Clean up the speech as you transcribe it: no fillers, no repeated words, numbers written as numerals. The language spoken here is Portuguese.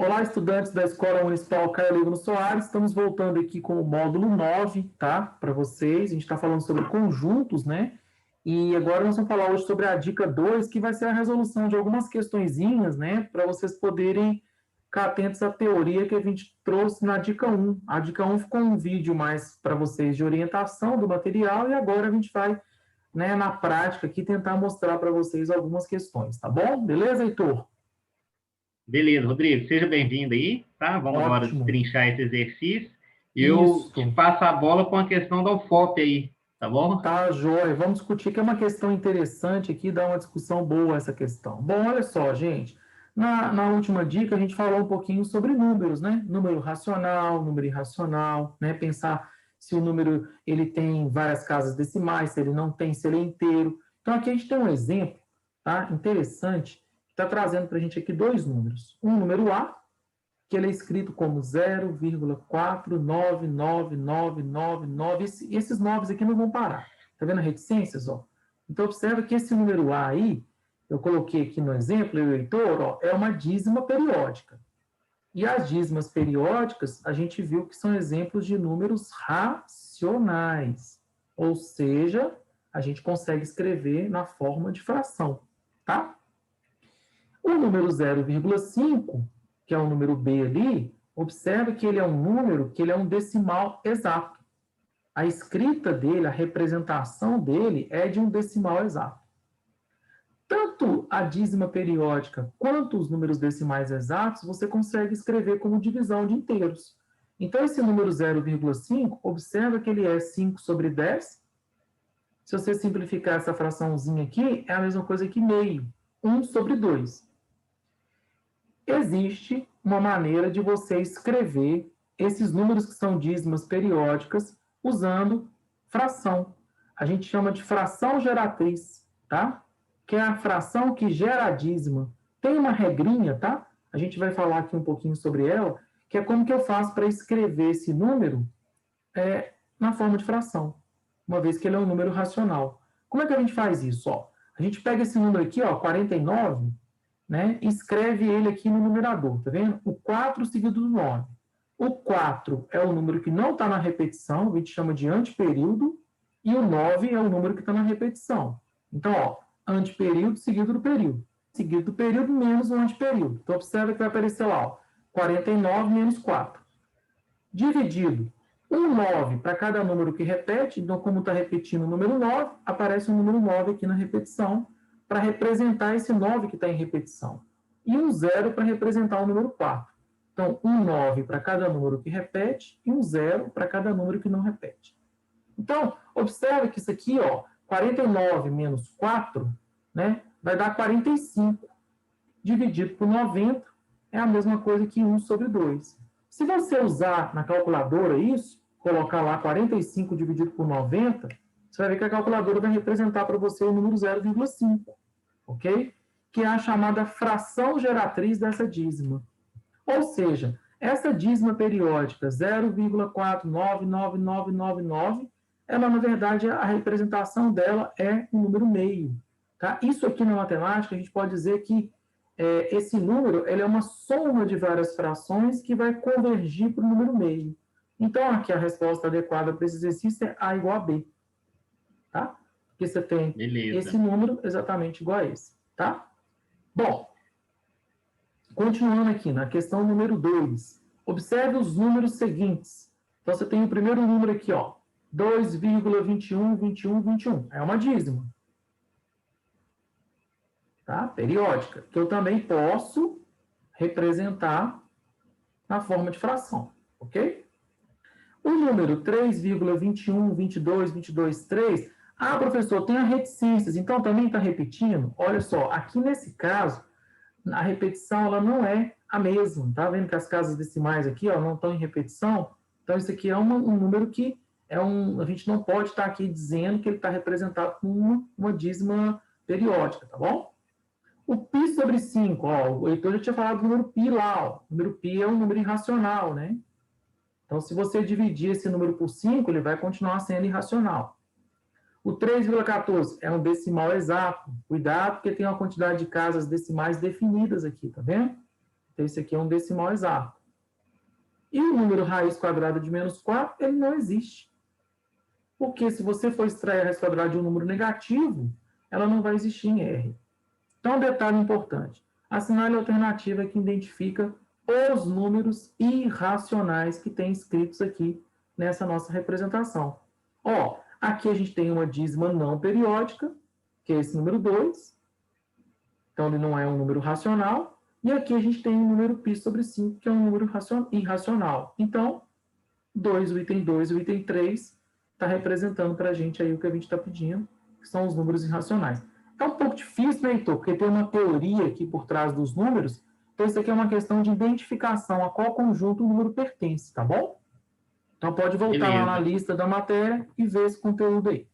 Olá, estudantes da Escola Municipal Caio Livno Soares. Estamos voltando aqui com o módulo 9, tá? Para vocês. A gente está falando sobre conjuntos, né? E agora nós vamos falar hoje sobre a dica 2, que vai ser a resolução de algumas questõezinhas, né? Para vocês poderem ficar atentos à teoria que a gente trouxe na dica 1. A dica 1 ficou um vídeo mais para vocês de orientação do material e agora a gente vai, né, na prática aqui tentar mostrar para vocês algumas questões, tá bom? Beleza, Heitor? Beleza, Rodrigo, seja bem-vindo aí, tá? Vamos agora Ótimo. destrinchar esse exercício. Eu te Isso. passo a bola com a questão da UFOP aí, tá bom? Tá, joia. Vamos discutir, que é uma questão interessante aqui, dá uma discussão boa essa questão. Bom, olha só, gente. Na última dica, a gente falou um pouquinho sobre números, né? Número racional, número irracional, né? Pensar se o número ele tem várias casas decimais, se ele não tem, se ele é inteiro. Então, aqui a gente tem um exemplo, tá? Interessante, que está trazendo para a gente aqui dois números. Um número A, que ele é escrito como 0,4999999. Esses 9 aqui não vão parar. Tá vendo as reticências? Ó? Então, observa que esse número A aí, eu coloquei aqui no exemplo, eu, Heitor, ó, é uma dízima periódica. E as dízimas periódicas, a gente viu que são exemplos de números racionais. Ou seja, a gente consegue escrever na forma de fração. Tá? O número 0,5, que é o número B ali, observe que ele é um número, que ele é um decimal exato. A escrita dele, a representação dele é de um decimal exato. Tanto a dízima periódica quanto os números decimais exatos, você consegue escrever como divisão de inteiros. Então, esse número 0,5, observa que ele é 5 sobre 10. Se você simplificar essa fraçãozinha aqui, é a mesma coisa que meio, 1 sobre 2. Existe uma maneira de você escrever esses números que são dízimas periódicas usando fração. A gente chama de fração geratriz, tá? Que é a fração que gera a dízima. Tem uma regrinha, tá? A gente vai falar aqui um pouquinho sobre ela, que é como que eu faço para escrever esse número na forma de fração, uma vez que ele é um número racional. Como é que a gente faz isso? Ó, a gente pega esse número aqui, ó, 49, né? Escreve ele aqui no numerador, tá vendo? O 4 seguido do 9. O 4 é o número que não está na repetição, a gente chama de anteperíodo, e o 9 é o número que está na repetição. Então, ó, anteperíodo seguido do período. Seguido do período menos o anteperíodo. Então, observa que vai aparecer lá, ó, 49 menos 4. Dividido. Um 9 para cada número que repete, então, como está repetindo o número 9, aparece o número 9 aqui na repetição, para representar esse 9 que está em repetição. E um 0 para representar o número 4. Então, um 9 para cada número que repete e um 0 para cada número que não repete. Então, observe que isso aqui, ó, 49 menos 4, né, vai dar 45. Dividido por 90 é a mesma coisa que 1 sobre 2. Se você usar na calculadora isso, colocar lá 45 dividido por 90, você vai ver que a calculadora vai representar para você o número 0,5, ok? Que é a chamada fração geratriz dessa dízima. Ou seja, essa dízima periódica 0,4999999, ela, na verdade, a representação dela é um número meio. Tá? Isso aqui na matemática, a gente pode dizer que esse número ele é uma soma de várias frações que vai convergir para o número meio. Então, aqui a resposta adequada para esse exercício é A igual a B. Tá? Porque você tem esse número exatamente igual a esse. Tá? Bom, continuando aqui na questão número 2. Observe os números seguintes. Então, você tem o primeiro número aqui, ó, 2,212121. É uma dízima. Tá? Periódica, que eu também posso representar na forma de fração, ok? O número 3,21222223, professor, tem reticências, então também está repetindo? Olha só, aqui nesse caso, a repetição ela não é a mesma, tá vendo que as casas decimais aqui, ó, não estão em repetição? Então isso aqui é um número que a gente não pode estar aqui dizendo que ele está representado com uma dízima periódica, tá bom? O π sobre 5, ó, o Heitor já tinha falado do número π lá, ó. O número π é um número irracional, né? Então, se você dividir esse número por 5, ele vai continuar sendo irracional. O 3,14 é um decimal exato. Cuidado, porque tem uma quantidade de casas decimais definidas aqui, tá vendo? Esse aqui é um decimal exato. E o número raiz quadrada de menos 4, ele não existe. Porque se você for extrair a raiz quadrada de um número negativo, ela não vai existir em R. Então, um detalhe importante. Assinale a alternativa que identifica os números irracionais que tem escritos aqui nessa nossa representação. Ó, aqui a gente tem uma dízima não periódica, que é esse número 2. Então, ele não é um número racional. E aqui a gente tem o número π sobre 5, que é um número irracional. Então, 2, o item 2 e o item 3 está representando para a gente aí o que a gente está pedindo, que são os números irracionais. É um pouco difícil, né, Heitor? Porque tem uma teoria aqui por trás dos números. Então, isso aqui é uma questão de identificação a qual conjunto o número pertence, tá bom? Então, pode voltar lá na lista da matéria e ver esse conteúdo aí.